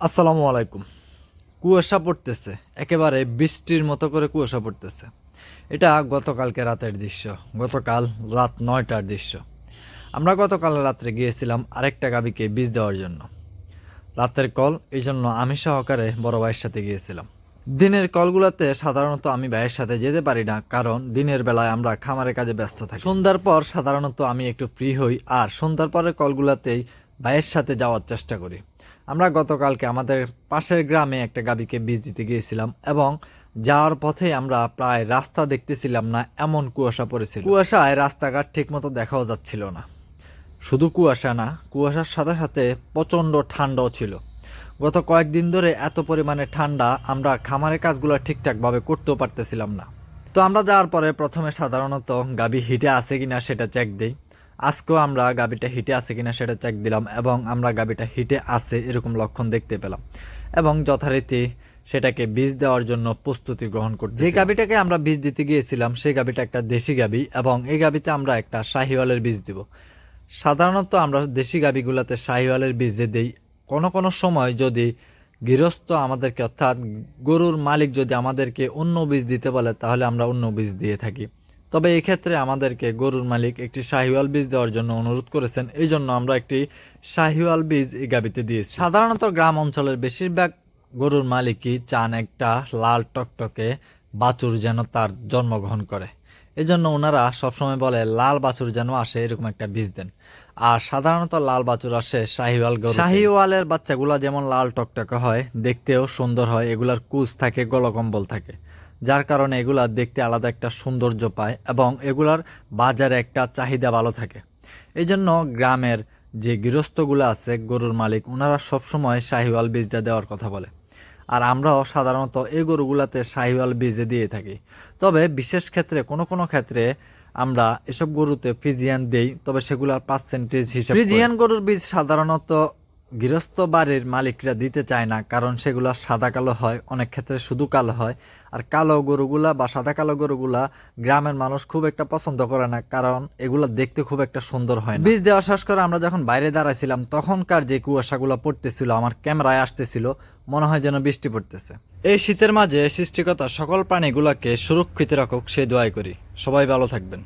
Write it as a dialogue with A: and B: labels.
A: আসসালামু আলাইকুম। কুয়াশা পড়তেছে, একেবারে বৃষ্টির মতো করে কুয়াশা পড়তেছে। এটা গতকালকে রাতের দৃশ্য, গতকাল রাত 9টার দৃশ্য। আমরা গতকাল রাত্রে গিয়েছিলাম আরেকটা গাভীকে বীজ দেওয়ার জন্য। রাতের কল, এই জন্য আমি সহকারে বড় ভাইয়ের সাথে গিয়েছিলাম। দিনের কলগুলোতে সাধারণত আমি ভাইয়ের সাথে যেতে পারি না, কারণ দিনের বেলায় আমরা খামারের কাজে ব্যস্ত থাকি। সন্ধ্যার পর সাধারণত আমি একটু ফ্রি হই, আর সন্ধ্যার পরের কলগুলোতেই ভাইয়ের সাথে যাওয়ার চেষ্টা করি। আমরা গতকালকে আমাদের পাশের গ্রামে একটা গাভীকে বীজ দিতে গিয়েছিলাম, এবং যাওয়ার পথে আমরা প্রায় রাস্তা দেখতেছিলাম না, এমন কুয়াশা পড়েছিল। কুয়াশায় রাস্তাঘাট ঠিকমতো দেখাও যাচ্ছিল না। শুধু কুয়াশা না, কুয়াশার সাথে সাথে প্রচণ্ড ঠান্ডাও ছিল। গত কয়েকদিন ধরে এত পরিমাণে ঠান্ডা, আমরা খামারের কাজগুলো ঠিকঠাকভাবে করতেও পারতেছিলাম না। তো আমরা যাওয়ার পরে প্রথমে সাধারণত গাভী হিটে আছে কিনা সেটা চেক দিই। আজকেও আমরা গাভীটা হিটে আছে কিনা সেটা চেক দিলাম, এবং আমরা গাভীটা হিটে আছে এরকম লক্ষণ দেখতে পেলাম, এবং যথারীতি সেটাকে বীজ দেওয়ার জন্য প্রস্তুতি গ্রহণ করতে। যে গাভীটাকে আমরা বীজ দিতে গিয়েছিলাম সেই গাভীটা একটা দেশি গাভী, এবং এই গাভীতে আমরা একটা শাহিওয়ালের বীজ দিব। সাধারণত আমরা দেশি গাভীগুলোতে শাহিওয়ালের বীজ দিই। কোনো কোনো সময় যদি গৃহস্থ আমাদেরকে, অর্থাৎ গরুর মালিক যদি আমাদেরকে অন্য বীজ দিতে বলে, তাহলে আমরা অন্য বীজ দিয়ে থাকি। তবে এই ক্ষেত্রে আমাদেরকে গরুর মালিক একটি শাহিওয়াল বীজ দেওয়ার জন্য অনুরোধ করেছেন, এই জন্য আমরা একটি শাহিওয়াল বীজ এই গাভীতে দিয়েছি। সাধারণত গ্রাম অঞ্চলের বেশিরভাগ গরুর মালিকই চান একটা লাল টকটকে বাছুর যেন তার জন্মগ্রহণ করে। এই জন্য ওনারা সবসময় বলে লাল বাছুর যেন আসে, এরকম একটা বীজ দেন। আর সাধারণত লাল বাছুর আসে শাহিওয়াল গরু। শাহিওয়ালের বাচ্চাগুলা যেমন লাল টকটকে হয়, দেখতেও সুন্দর হয়, এগুলার কুচ থাকে, গলকম্বল থাকে, যার কারণে এগুলা দেখতে আলাদা একটা সৌন্দর্য পায়, এবং এগুলার বাজারে একটা চাহিদা ভালো থাকে। এই জন্য গ্রামের যে গৃহস্থগুলো আছে গরুর মালিক, ওনারা সবসময় শাহিওয়াল বীজটা দেওয়ার কথা বলে। আর আমরাও সাধারণত এই গরুগুলাতে শাহিওয়াল বীজে দিয়ে থাকি। তবে বিশেষ ক্ষেত্রে কোনো কোনো ক্ষেত্রে আমরা এসব গরুতে ফ্রিজিয়ান দেই, তবে সেগুলোর পার্সেন্টেজ হিসেবে। ফ্রিজিয়ান গরুর বীজ সাধারণত গৃহস্থ বাড়ির মালিকরা দিতে চায় না, কারণ সেগুলো সাদা কালো হয়, অনেক ক্ষেত্রে শুধু কালো হয়। আর কালো গরুগুলা বা সাদা কালো গরুগুলা গ্রামের মানুষ খুব একটা পছন্দ করে না, কারণ এগুলা দেখতে খুব একটা সুন্দর হয় না। বীজ দেওয়া শেষ করে আমরা যখন বাইরে দাঁড়াইছিলাম, তখনকার যে কুয়াশাগুলো পড়তেছিল আমার ক্যামেরায় আসতেছিল, মনে হয় যেন বৃষ্টি পড়তেছে। এই শীতের মাঝে সৃষ্টিকর্তা সকল প্রাণীগুলোকে সুরক্ষিত রাখুক সেই দোয়াই করি। সবাই ভালো থাকবেন।